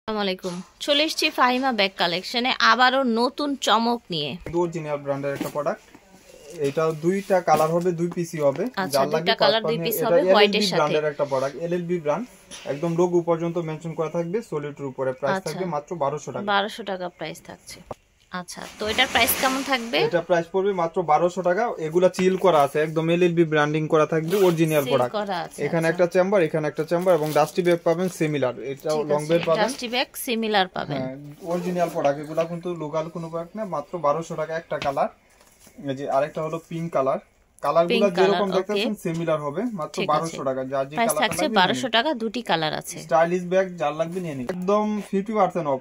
আসসালামাইকুম, চলে এসেছি ফাহিমা ব্যাগ কালেকশনে আবারও নতুন চমক নিয়ে। অরিজিনাল ব্র্যান্ডের একটা প্রোডাক্ট। এটা দুইটা কালার হবে, দুই পিসি হবে। যার লাগে কালার দুই পিস হবে হোয়াইটের সাথে। ব্র্যান্ডের একটা প্রোডাক্ট, এলএলবি ব্র্যান্ড, একদম লোগো পর্যন্ত মেনশন করা থাকবে। সলিডের উপরে প্রাইস থাকবে মাত্র 1200 টাকা। 1200 টাকা প্রাইস থাকছে। আচ্ছা, তো এটার প্রাইস কেমন থাকবে? এটা প্রাইস পড়বে মাত্র 1200 টাকা। এগুলা চিল করা আছে, একদম এলএলবি ব্র্যান্ডিং করা থাকবে, অরিজিনাল প্রোডাক্ট। এখানে একটা চেম্বার, এখানে একটা চেম্বার এবং ডাস্টি ব্যাগ পাবেন সিমিলার। এটা লং বেল পাবেন, ডাস্টি ব্যাগ সিমিলার পাবেন। হ্যাঁ, অরিজিনাল প্রোডাক্ট। এগুলা কিন্তু লোকাল কোনো প্রোডাক্ট না, মাত্র 1200 টাকা একটা কালার। এই যে আরেকটা হলো পিঙ্ক কালার। কালারগুলো যেরকম দেখতেছেন সিমিলার হবে, মাত্র 1200 টাকা। যার যে কালার থাকছে 1200 টাকা, দুটি কালার আছে। স্টাইলিশ ব্যাগ যার লাগবে নিয়ে নিন, একদম 50% অফ।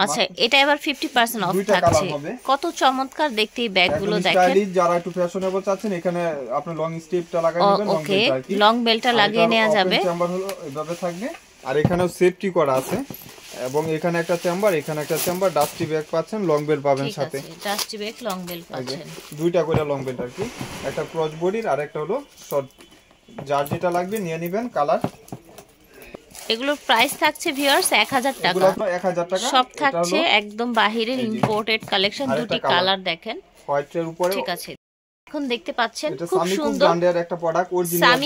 আচ্ছা, এটা এবার 50% অফ থাকছে। কত চমৎকার দেখতে এই ব্যাগগুলো দেখেন। স্টাইলিশ যারা একটু ফ্যাশনেবল চাচ্ছেন, এখানে আপনি লং স্ট্রিপটা লাগিয়ে নেবেন, লং বেলটা আর কি, লং বেলটা লাগিয়ে নেওয়া যাবে। চেম্বার হলো এভাবে থাকবে, আর এখানেও সেফটি করা আছে। এবং এখানে একটা চেম্বার, এখানে একটা চেম্বার, ডাস্টি ব্যাগ পাচ্ছেন, লং বেল পাবেন সাথে। ডাস্টি ব্যাগ লং বেল পাচ্ছেন, দুইটা করে লং বেল আর কি, একটা ক্রস বডির আর একটা হলো শর্ট। যার যেটা লাগবে নিয়ে নেবেন কালার। এগুলোর প্রাইস থাকছে ভিউয়ার্স 1000 টাকা। এগুলো 1000 টাকা সব থাকছে একদম বাহিরের ইম্পোর্টেড কালেকশন। দুটি কালার দেখেন হোয়াইটের উপরে, ঠিক আছে। এখন দেখতে পাচ্ছেন এটা খুব সামিকো সুন্দর ব্র্যান্ডের একটা প্রোডাক্ট, অরিজিনাল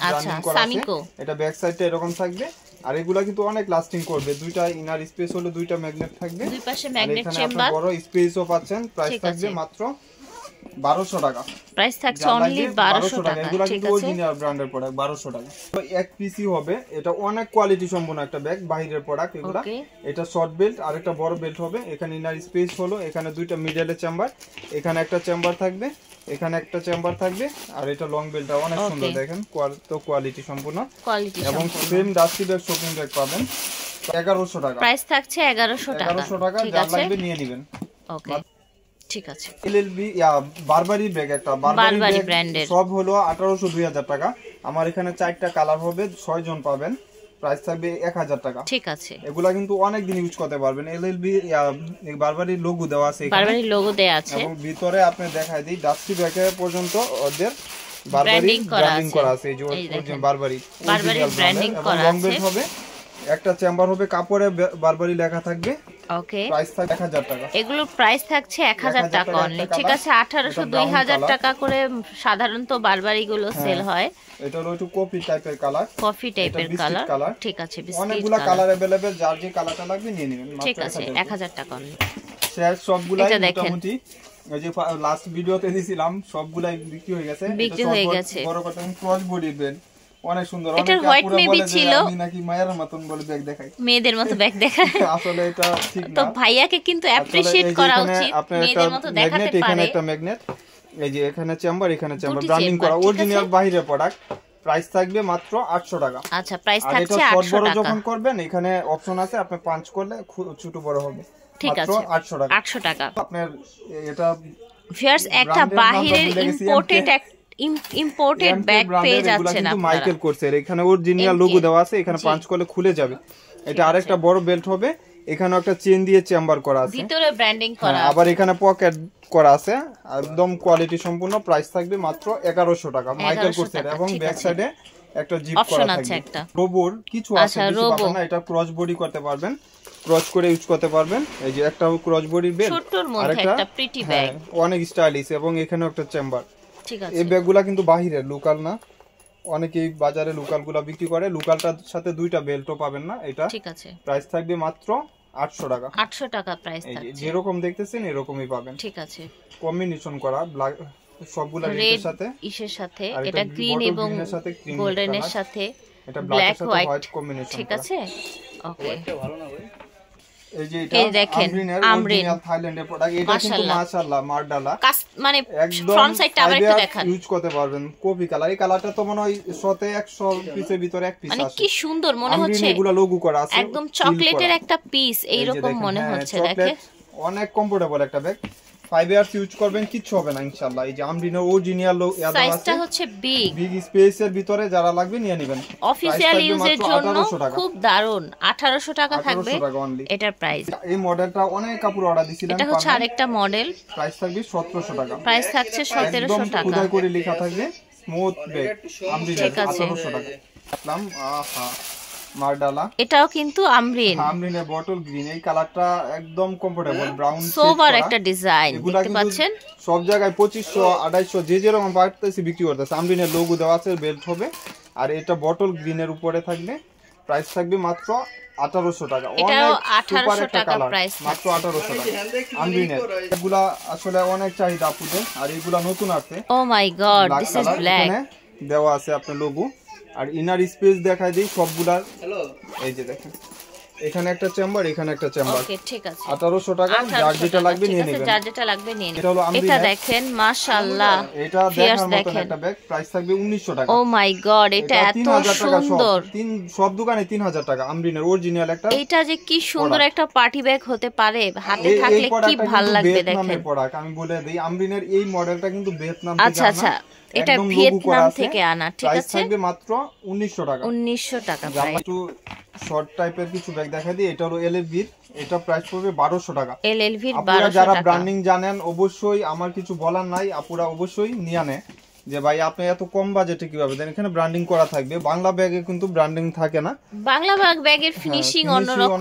আচ্ছা সামিকো। এটা ব্যাক সাইডটা এরকম থাকবে, আর এগুলা কিন্তু অনেক লাস্টিং করবে। দুইটা ইনার স্পেস হলো, দুইটা ম্যাগনেট থাকবে, দুই পাশে ম্যাগনেট চেম্বার, বড় স্পেসও পাচ্ছেন। প্রাইস থাকবে মাত্র 1200 টাকা। প্রাইস থাকছে অনলি 1200 টাকা। এগুলা কিন্তু অরিজিনাল ব্র্যান্ডের প্রোডাক্ট, 1200 টাকা। তো এক পিসি হবে, এটা অনেক কোয়ালিটি সম্পন্ন একটা ব্যাগ, বাইরের প্রোডাক্ট এগুলা। এটা শর্ট বেল্ট আর একটা বড় বেল্ট হবে। এখানে ইনার স্পেস হলো, এখানে দুইটা মিডলে চেম্বার, এখানে একটা চেম্বার থাকবে, এখানে একটা চেম্বার থাকবে, আর এটা লং বেল্টটা অনেক সুন্দর দেখেন, তো কোয়ালিটি সম্পূর্ণ। এবং same dusty bag shopping bag পাবেন 1100 টাকা। প্রাইস থাকছে 1100 টাকা। 1100 টাকা, যার লাগবে নিয়ে নেবেন। ওকে, ঠিক আছে। এলএলবি বারবারি ব্যাগ, একটা বারবারি ব্র্যান্ডের, সব হলো 1800 2000 টাকা। আমার এখানে 4টা কালার হবে, 6 জন পাবেন। প্রাইস থাকবে 1000 টাকা। ঠিক আছে। এগুলা কিন্তু অনেক দিন ইউজ করতে পারবেন। এলএলবি বারবারি লোগো দেওয়া আছে, বারবারি লোগো দেওয়া আছে, এবং ভিতরে আপনি দেখাই দিই ডাস্টি ব্যাগে পর্যন্ত ওদের বারবারি ব্র্যান্ডিং করা আছে। এই যে বারবারি ব্র্যান্ডিং করা আছে। লং বেল্ট হবে, একটা চেম্বার হবে, কাপড়ে বারবারি লেখা থাকবে। ওকে, প্রাইস থাকবে 1000 টাকা। এগুলোর প্রাইস থাকছে 1000 টাকা অনলি। ঠিক আছে, 1800 2000 টাকা করে সাধারণত বারবারি গুলো সেল হয়। এটা হলো একটু কফি টাইপের কালার, কফি টাইপের কালার। ঠিক আছে, অনেকগুলা কালার अवेलेबल, যার যে কালারটা লাগবে নিয়ে নেবেন। ঠিক আছে, 1000 টাকা অনলি। শেয়ার সবগুলাই মোটামুটি এই যে লাস্ট ভিডিওতে দিয়েছিলাম, সবগুলাই বিক্রি হয়ে গেছে। বড় কথা ক্রস বডি বেড অনেক সুন্দর। এটা হোয়াইট মেবি ছিল, আমি নাকি মায়ের মতন বলে ব্যাগ দেখাই, মেয়েদের মতো ব্যাগ দেখায়। আসলে এটা ঠিক না। তো ভাইয়াকে কিন্তু অ্যাপ্রিশিয়েট করা উচিত, মেয়েদের মতো দেখাতে পারে। এখানে একটা ম্যাগনেট, এই যে এখানে চেম্বার, এখানে চেম্বার, ব্র্যান্ডিং করা অরিজিনাল বাইরের প্রোডাক্ট। প্রাইস থাকবে মাত্র 800 টাকা। আচ্ছা, প্রাইস থাকছে 800 বড় টাকা। যখন করবেন এখানে অপশন আছে, আপনি পাঁচ করলে ছোট বড় হবে। ঠিক আছে, 800 টাকা। 800 টাকা। আপনার এটা ভিউয়ার্স একটা বাহিরের ইম্পোর্টেড ব্যাগ পেয়ে যাচ্ছেন আপনারা। মাইকেল কোর্সের এখানে অরিজিনাল লোগো দেওয়া আছে, এখানে পাঁচ করলে খুলে যাবে। এটা আরেকটা বড় বেল্ট হবে, এখানে একটা চেন দিয়ে চেম্বার করা আছে, ভিতরে ব্র্যান্ডিং করা আছে, আবার এখানে পকেট করা আছে, একদম কোয়ালিটি সম্পূর্ণ। প্রাইস থাকবে মাত্র 1100 টাকা মাইকেল কোর্সের। এবং ব্যাক সাইডে একটা জিপ করা থাকবে, রোবোর কিছু আছে, বেশি পাবেন না। এটা ক্রস বডি করতে পারবেন, ক্রস করে ইউজ করতে পারবেন। এই যে একটা ক্রস বডির বেল্ট, ছোটর মধ্যে একটা প্রিটি ব্যাগ, অনেক স্টাইলিশ, এবং এখানেও একটা চেম্বার। ঠিক আছে, এই ব্যাগগুলা কিন্তু বাহিরের, লোকাল না। অনেকেই বাজারে লোকালগুলা বিক্রি করে, লোকালটার সাথে দুইটা বেল্টও পাবেন না। এটা ঠিক আছে, প্রাইস থাকবে মাত্র 800 টাকা। 800 টাকা প্রাইস থাকছে। যেরকম দেখতেছেন এরকমই পাবেন। ঠিক আছে, কম্বিনেশন করা ব্ল্যাক সবগুলা রেডের সাথে, ইসের সাথে, এটা গ্রিন এবং গোল্ডেনের সাথে, এটা ব্ল্যাক হোয়াইট কম্বিনেশন। ঠিক আছে, ওকে। ভালো না ভাই, এই যে এটা দেখেন আমরিন থাইল্যান্ডের প্রোডাক্ট। এটা কিন্তু মাশাআল্লাহ মারডালা, মানে ফ্রন্ট সাইডটা আবার একটু দেখান, ইউজ করতে পারবেন। কপি কালার, এই কালারটা তো মনে হয় 100 পিসের ভিতরে এক পিস আছে। মানে কি সুন্দর মনে হচ্ছে, এগুলা লোগো করা আছে, একদম চকলেটের একটা পিস এইরকম মনে হচ্ছে। দেখেন অনেক কমফোর্টেবল একটা ব্যাগ, 5 ইয়ার্স ইউজ করবেন, কিছু হবে না ইনশাআল্লাহ। এই যে আমরিন অরিজিনাল সাইজটা হচ্ছে বিগ স্পেসের ভিতরে, যারা লাগবে নিয়ে নেবেন। অফিশিয়াল ইউজের জন্য খুব দারুণ। 1800 টাকা থাকবে এটার প্রাইস। এই মডেলটা অনেক কাপড় অর্ডার দিছিলাম, এটা হচ্ছে আরেকটা মডেল। প্রাইস থাকবে 1700 টাকা। প্রাইস থাকছে 1700 টাকা। খোদাই করে লেখা থাকবে স্মুথ ব্যাগ আমরিন, 1800 টাকা। আহা মারডালা, এটাও কিন্তু আমরিনের বটল গ্রিন। এই কালারটা একদম কমফোর্টেবল ব্রাউন সোবার একটা ডিজাইন দেখতে পাচ্ছেন। সব জায়গায় 2500 2800 যে যেরকম পারতেছি বিক্রি করতেছে। আমরিনের লোগো দেওয়া আছে, বেল্ট হবে। আর এটা বটল গ্রিনের উপরে থাকবে, প্রাইস থাকবে মাত্র 1800 টাকা। এটাও 1800 টাকা প্রাইস, মাত্র 1800 টাকা আমরিনের। এগুলা আসলে অনেক চাহিদা আপুদের, আর এগুলা নতুন আছে। ও মাই গড, দিস ইজ ব্ল্যাক, দেওয়া আছে আপনার লোগো। আর ইনার স্পেস দেখায় দিই সবগুলার। এই যে দেখেন, এখানে একটা চেম্বার, এখানে একটা চেম্বার। ওকে ঠিক আছে, 1800 টাকা। যার যেটা লাগবে নিয়ে নেবেন, যার যেটা লাগবে নিয়ে নেবেন। এটা হলো এটা দেখেন মাশাআল্লাহ, এটা দেখার মতন একটা ব্যাগ, প্রাইস থাকবে 1900 টাকা। ও মাই গড, এটা এত সুন্দর। সব দোকানে 3000 টাকা আমরিনের অরিজিনাল একটা। এটা যে কি সুন্দর একটা পার্টি ব্যাগ হতে পারে, হাতে থাকলে কি ভালো লাগবে দেখেন। আমি বলে দেই, আমরিনের এই মডেলটা কিন্তু ভিয়েতনাম থেকে আনা। আচ্ছা, এটা ভিয়েতনাম থেকে আনা, ঠিক আছে। প্রাইস থাকবে মাত্র 1900 টাকা। 1900 টাকা প্রাইস। একটু শর্ট টাইপের কিছু ব্যাগ দেখাই দিই। এটা হলো এলএলভির, এটা প্রাইস পড়বে 1200 টাকা। এলএলভির 1200 আপনারা যারা টাকা। ব্র্যান্ডিং জানেন অবশ্যই, আমার কিছু বলার নাই, আপুরা অবশ্যই নিয়ে নেন যে ভাই আপনি এত কম বাজেটে কিভাবে দেন। এখানে ব্র্যান্ডিং করা থাকবে। বাংলা ব্যাগে কিন্তু ব্র্যান্ডিং থাকে না, বাংলা ব্যাগের ফিনিশিং অন্যরকম,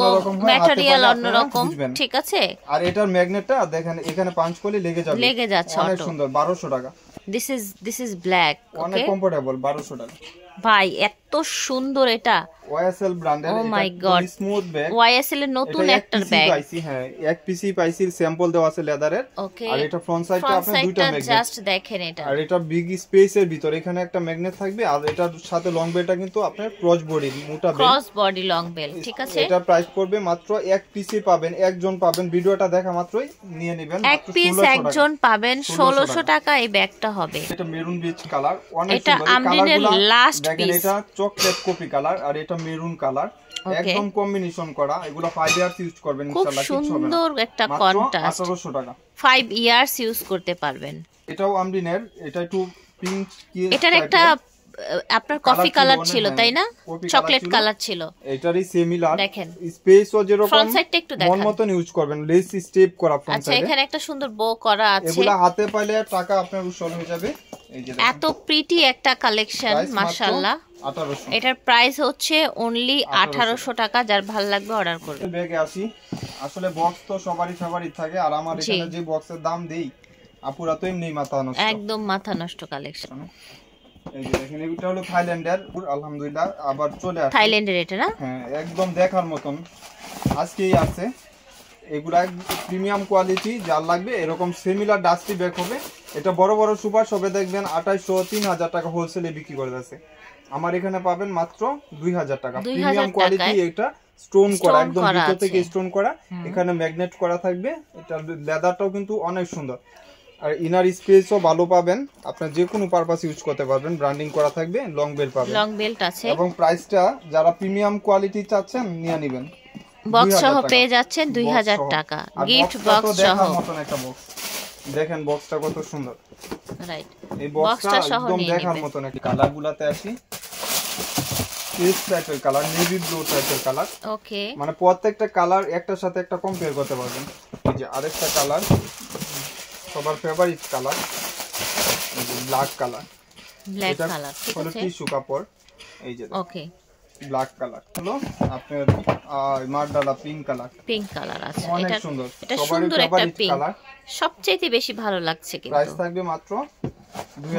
ম্যাটেরিয়াল অন্যরকম, ঠিক আছে। আর এটার ম্যাগনেটটা দেখেন, এখানে পাঁচ করলে লেগে যাচ্ছে, অনেক সুন্দর। 1200 টাকা। দিস ইজ ব্ল্যাক, অনেক কমফোর্টেবল। 1200 টাকা ভাই, এত সুন্দর। এটা ওয়াইএসএল ব্র্যান্ডের, ও মাই গড, স্মুথ ব্যাগ। ওয়াইএসএল এর নতুন একটা ব্যাগ পাইছি। হ্যাঁ, এক পিসি পাইছি, স্যাম্পল দেওয়া আছে লেদারের। ওকে, আর এটা ফ্রন্ট সাইডটা আপনি দুইটা ম্যাগনেট, জাস্ট দেখেন এটা। আর এটা বিগ স্পেসের ভিতর এখানে একটা ম্যাগনেট থাকবে। আর এটার সাথে লং বেলটা কিন্তু আপনার ক্রস বডি, মোটা belt, cross body long belt, ঠিক আছে। এটা প্রাইস পড়বে মাত্র এক পিসি পাবেন, একজন পাবেন। ভিডিওটা দেখা মাত্রই নিয়ে নেবেন, এক পিস একজন পাবেন, 1600 টাকা এই ব্যাগটা হবে। এটা মেরুন বিচ কালার, অনেক সুন্দর। এটা আমরিনের লাস্ট পিস। এটা চকলেট কপি কালার, আর এটা মেরুন কালার, একদম কম্বিনেশন করা। এগুলো 5 ইয়ার্স ইউজ করবেন ইনশাআল্লাহ, খুব সুন্দর একটা কন্ট্রাস্ট। 1800 টাকা, 5 ইয়ার্স ইউজ করতে পারবেন। এটাও আমরিনের। এটা একটু পিঙ্ক, এটার একটা আপনার কফি কালার ছিল, তাই না? চকলেট কালার ছিল। এটারই সিমিলার, দেখেন স্পেসও যেরকম, ফ্রন্ট সাইডটা একটু দেখেন, মন মতন ইউজ করবেন। লেস স্টেপ করা ফ্রন্ট সাইডে। আচ্ছা, এখানে একটা সুন্দর বো করা আছে। এগুলা হাতে পাইলে টাকা আপনার উসল হয়ে যাবে। এই যে এত প্রিটি একটা কালেকশন, মাশাআল্লাহ। 1800। এটার প্রাইস হচ্ছে অনলি 1800 টাকা। যার ভালো লাগবে অর্ডার করবেন। ব্যাগে আসি, আসলে বক্স তো সবারই ফেভারিট থাকে, আর আমার এখানে যে বক্সের দাম দেই আপুরা তো এমনি মাথা নষ্ট, একদম মাথা নষ্ট কালেকশন। এই যে দেখেন, এটা হলো থাইল্যান্ডের, আলহামদুলিল্লাহ আবার চলে আসছে থাইল্যান্ডের। এটা না? হ্যাঁ, একদম দেখার মতন আজকেই আছে। এগুলা প্রিমিয়াম কোয়ালিটি, যার লাগবে এরকম সিমিলার ডাস্টি ব্যাগ হবে। এটা বড় বড় সুপার শপে দেখবেন 2800 3000 টাকা হোলসেলে বিক্রি করে যাচ্ছে। আমার এখানে পাবেন মাত্র 2000 টাকা। প্রিমিয়াম কোয়ালিটি, এটা স্টোন করা, একদম ভিতর থেকে স্টোন করা। এখানে ম্যাগনেট করা থাকবে। এটা লেদারটাও কিন্তু অনেক সুন্দর। আর ইনার স্পেসও ভালো পাবেন, আপনি যে কোনো পারপাস ইউজ করতে পারবেন। ব্র্যান্ডিং করা থাকবে, লং বেল্ট পাবেন, লং বেল্ট আছে। এবং প্রাইসটা যারা প্রিমিয়াম কোয়ালিটি চাচ্ছেন নিয়ে নেবেন। বক্স সহ পেয়ে যাচ্ছেন 2000 টাকা, গিফট বক্স সহ। মতন একটা বক্স দেখেন, বক্সটা কত সুন্দর। রাইট, এই বক্সটা একদম দেখার মতন। একটা কালারগুলোতে আসি, পেস্ট টাইপের কালার, নেভি ব্লু টাইপের কালার। ওকে, মানে প্রত্যেকটা কালার একটার সাথে একটা কম্পেয়ার করতে পারবেন। এই যে আরেকটা কালার, সবার ফেভারিট কালার, এই যে ব্ল্যাক কালার। ব্ল্যাক কালার, ঠিক আছে। টিস্যু কাপড়, এই যে ওকে, ব্ল্যাক কালার হলো আপনার মারডালা পিঙ্ক কালার। পিঙ্ক কালার আছে। এটা সুন্দর, এটা সুন্দর একটা পিঙ্ক, সবচেয়ে বেশি ভালো লাগছে। কিন্তু প্রাইস থাকবে মাত্র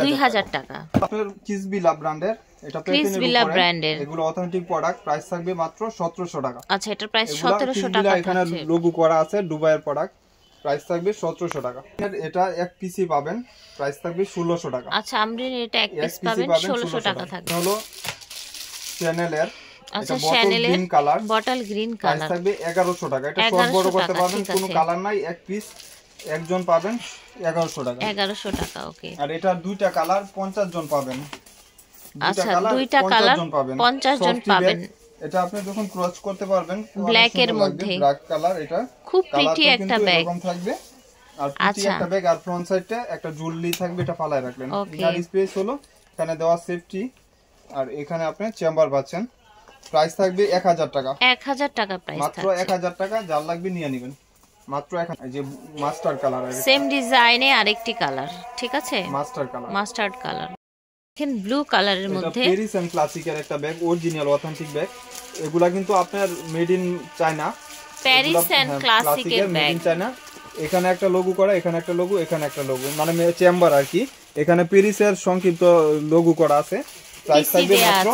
2000 টাকা। আপনার কিসবিলা ব্র্যান্ডের, এটা কিসবিলা ব্র্যান্ডের, এগুলো অথেন্টিক প্রোডাক্ট। প্রাইস থাকবে মাত্র 1700 টাকা। আচ্ছা, এটার প্রাইস 1700 টাকা। এখানে লোগো করা আছে, দুবাইয়ের প্রোডাক্ট। প্রাইস থাকবে 1700 টাকা। এটা এক পিসি পাবেন, প্রাইস থাকবে 1600 টাকা। আচ্ছা, আমরিন এটা এক পিস পাবেন 1600 টাকা থাকবে। হলো চ্যানেলের, আচ্ছা, চ্যানেলের green colour, bottle green colour, price থাকবে 1100 টাকা। এটা সব বড় করতে পারবেন, কোনো কালার নাই, এক পিস একজন পাবেন 1100 টাকা। 1100 টাকা, ওকে। আর এটা দুইটা কালার 50 জন পাবেন। আচ্ছা, দুইটা কালার 50 জন পাবেন। এটা আপনি যখন ক্রস করতে পারবেন, ব্ল্যাক এর মধ্যে ব্ল্যাক কালার। এটা খুব প্রিটি একটা ব্যাগ, এরকম থাকবে। আর প্রিটি একটা ব্যাগ, আর ফ্রন্ট সাইডে একটা জুয়েলারি থাকবে, এটা ফালায় রাখলেন। ইনার স্পেস হলো এখানে দেওয়া সেফটি, আর এখানে আপনি চেম্বার পাচ্ছেন। প্রাইস থাকবে 1000 টাকা। 1000 টাকা প্রাইস, মাত্র 1000 টাকা। যার লাগবে নিয়ে নেবেন, মাত্র 1000। এই যে মাস্টার কালার, সেম ডিজাইনে আরেকটি কালার, ঠিক আছে, মাস্টার কালার, মাস্টার্ড কালার। দেখেন ব্লু কালারের মধ্যে পেরিস এন্ড ক্লাসিকের একটা ব্যাগ, অরিজিনাল অথেন্টিক ব্যাগ। এগুলা কিন্তু আপনার made in China, Paris and ক্লাসিকের মেড ইন চায়না। এখানে একটা লোগো করা, এখানে একটা লোগো, এখানে একটা লোগো, মানে চেম্বার আর কি। এখানে পেরিসের সংক্ষিপ্ত লোগো করা আছে। প্রাইস থাকবে মাত্র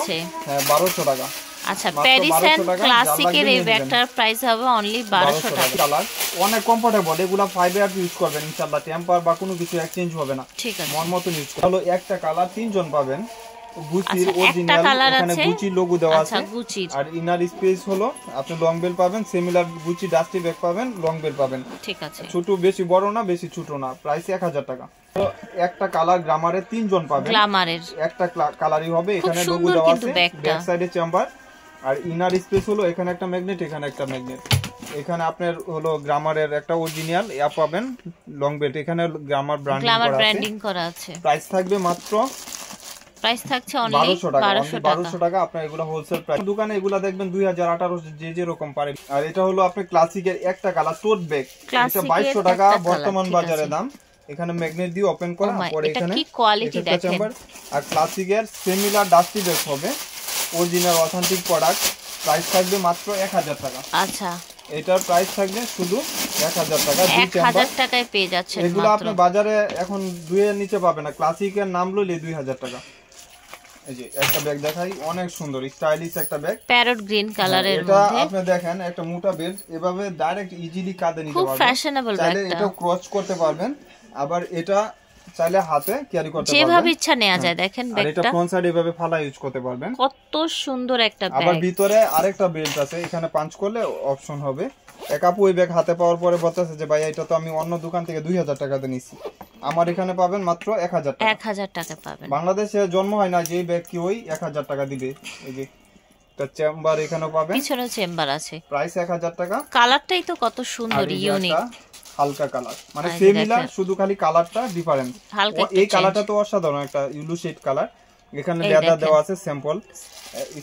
1200 টাকা। আচ্ছা, প্যারিস এন্ড ক্লাসিকের এই ব্যাগটার প্রাইস হবে অনলি 1200 টাকা। কালার অনেক কমফোর্টেবল, এগুলা 5 ইয়ার ইউজ করবেন ইনশাআল্লাহ, টেম্পার বা কোনো কিছু এক্সচেঞ্জ হবে না, ঠিক আছে, মন মতো ইউজ করলে। হলো একটা কালার 3 জন পাবেন, গুচির অরিজিনাল, এখানে গুচি লোগো দেওয়া আছে। আচ্ছা, গুচি। আর ইনার স্পেস হলো আপনি লং বেল পাবেন, সিমিলার গুচি ডাস্টি ব্যাগ পাবেন, লং বেল পাবেন, ঠিক আছে। ছোট বেশি বড় না, বেশি ছোট না। প্রাইস 1000 টাকা। তো একটা কালার গ্রামারে 3 জন পাবেন, গ্লামারের একটা কালারই হবে। এখানে লোগো দেওয়া আছে, ব্যাক সাইডে চেম্বার। আর ইনার স্পেস হলো এখানে একটা ম্যাগনেট, এখানে একটা ম্যাগনেট। এখানে আপনার হলো গ্রামারের একটা অরিজিনাল ইয়া পাবেন, লং বেল্ট। এখানে গ্রামার ব্র্যান্ডিং করা আছে। প্রাইস থাকবে মাত্র, প্রাইস থাকছে অনলি 1200 টাকা। আপনার এগুলা হোলসেল প্রাইস। দোকানে এগুলা দেখবেন 2018 যে যে রকম পারে। আর এটা হলো আপনার ক্লাসিকের একটা কালার টোট ব্যাগ, এটা 2200 টাকা বর্তমান বাজারে দাম। এখানে ম্যাগনেট দিয়ে ওপেন করা, পরে এখানে কি কোয়ালিটি দেখেন। আর ক্লাসিকের সিমিলার ডাস্টি ব্যাগ হবে, অরিজিনাল অথেন্টিক প্রোডাক্ট। প্রাইস থাকবে মাত্র 1000 টাকা। আচ্ছা, এটার প্রাইস থাকবে শুধু 1000 টাকা। 1000 টাকায় পেয়ে যাচ্ছেন। এগুলো আপনি বাজারে এখন 2 এর নিচে পাবেন না, ক্লাসিকের নাম লইলে 2000 টাকা। এই যে একটা ব্যাগ দেখাই, অনেক সুন্দর স্টাইলিশ একটা ব্যাগ, প্যারট গ্রিন কালারের মধ্যে। এটা আপনি দেখেন একটা মোটা বেল্ট, এভাবে ডাইরেক্ট ইজিলি কাঁধে নিতে পারবেন, খুব ফ্যাশনেবল ব্যাগটা। এটা ক্রস করতে পারবেন, আবার এটা চাইলে হাতে ক্যারি করতে পারবেন, যেভাবে ইচ্ছা নেওয়া যায়। দেখেন ব্যাগটা, এটা ফ্রন্ট সাইড এভাবে ফালা ইউজ করতে পারবেন। কত সুন্দর একটা ব্যাগ। আবার ভিতরে আরেকটা বেল্ট আছে, এখানে পাঞ্চ করলে অপশন হবে। এক আপু ওই ব্যাগ হাতে পাওয়ার পরে বলতেছে যে ভাই এটা তো আমি অন্য দোকান থেকে 2000 টাকাতে নিছি, আমার এখানে পাবেন মাত্র 1000 টাকা। 1000 টাকা পাবেন। বাংলাদেশে জন্ম হয় না যে ব্যাগ কি ওই 1000 টাকা দিবে। এই যে এটা চেম্বার এখানেও পাবেন, পিছনে চেম্বার আছে। প্রাইস 1000 টাকা। কালারটাই তো কত সুন্দর, ইউনিক হালকা কালার, মানে সিমিলার, শুধু খালি কালারটা ডিফারেন্ট। এই কালারটা তো অসাধারণ, একটা ইউলো শেড কালার। এখানে লেদার দেওয়া আছে, স্যাম্পল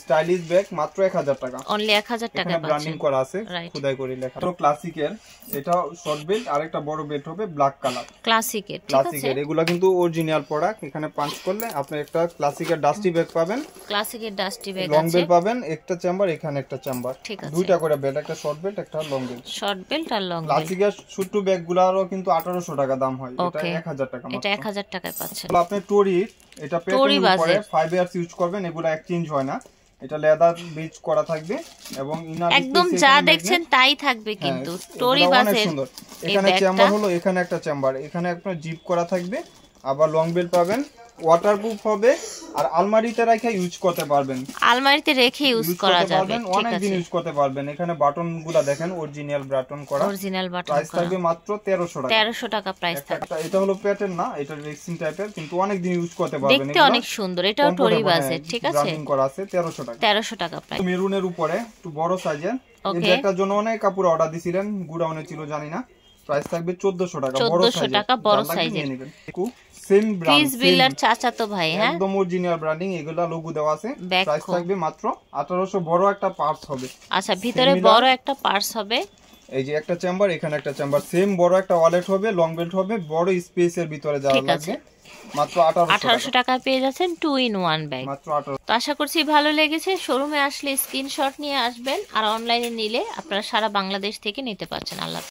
স্টাইলিশ ব্যাগ, মাত্র 1000 টাকা। অনলি 1000 টাকা পাচ্ছেন। ব্র্যান্ডিং করা আছে, খোদাই করে লেখা। তো ক্লাসিকের এটা শর্ট বেল্ট, আর একটা বড় বেল্ট হবে ব্ল্যাক কালার। ক্লাসিকের, ঠিক আছে। এগুলা কিন্তু অরিজিনাল প্রোডাক্ট। এখানে পাঞ্চ করলে আপনি একটা ক্লাসিকের ডাস্টি ব্যাগ পাবেন, ক্লাসিকের ডাস্টি ব্যাগ লং আছে, বেল্ট পাবেন, একটা চেম্বার, এখানে একটা চেম্বার, দুইটা করে বেল্ট, একটা শর্ট বেল্ট, একটা লং বেল্ট। শর্ট বেল্ট আর লং বেল্ট। ক্লাসিকের ছোট ব্যাগগুলোরও কিন্তু 1800 টাকা দাম হয়, এটা 1000 টাকা। এটা 1000 টাকায় পাচ্ছেন। আপনি টরি, এটা পেটের উপরে 5 ইয়ার্স ইউজ করবেন, এগুলা এক্সচেঞ্জ হয় না। এটা লেদার বিচ করা থাকবে এবং ইনার একদম যা দেখছেন তাই থাকবে, কিন্তু টরি বাসের। এখানে চেম্বার হলো, এখানে একটা চেম্বার, এখানে আপনার জিপ করা থাকবে। আবার লং বেল্ট পাবেন, ওয়াটারপ্রুফ হবে, আর আলমারিতে রেখে ইউজ করতে পারবেন। আলমারিতে রেখে ইউজ করা যাবে, অনেক দিন ইউজ করতে পারবেন। এখানে বাটনগুলো দেখেন, অরিজিনাল বাটন করা, অরিজিনাল বাটন। প্রাইস থাকবে মাত্র 1300 টাকা। 1300 টাকা প্রাইস থাকবে। এটা হলো প্যাটার্ন না, এটা রেক্সিন টাইপের, কিন্তু অনেক দিন ইউজ করতে পারবেন। দেখতে অনেক সুন্দর, এটাও টরি বাসের, ঠিক আছে। ব্র্যান্ডিং করা আছে, 1300 টাকা। 1300 টাকা প্রাইস। মেরুনের উপরে একটু বড় সাইজের, এই ব্যাগটার জন্য অনেক কাপড় অর্ডার দিছিলেন, গুডাউনে ছিল জানি না। প্রাইস থাকবে 1400 টাকা, বড় সাইজের। 1400 টাকা বড় সাইজের। সেম ব্র্যান্ড, ক্রিস বিল্লার চাচাতো ভাই, হ্যাঁ, একদম অরিজিনাল ব্র্যান্ডিং। এগুলা লোগো দেওয়া আছে। প্রাইস থাকবে মাত্র 1800। বড় একটা পার্টস হবে। আচ্ছা, ভিতরে বড় একটা পার্টস হবে। এই যে একটা চেম্বার, এখানে একটা চেম্বার, সেম বড় একটা ওয়ালেট হবে, লং বেল্ট হবে, বড় স্পেসের ভিতরে যাওয়া লাগবে। মাত্র 1800 টাকা পেয়ে যাচ্ছেন 2 in 1 ব্যাগ, মাত্র 1800। তো আশা করছি ভালো লেগেছে। শোরুমে আসলে স্ক্রিনশট নিয়ে আসবেন, আর অনলাইনে নিলে আপনারা সারা বাংলাদেশ থেকে নিতে পারছেন। আল্লাহ।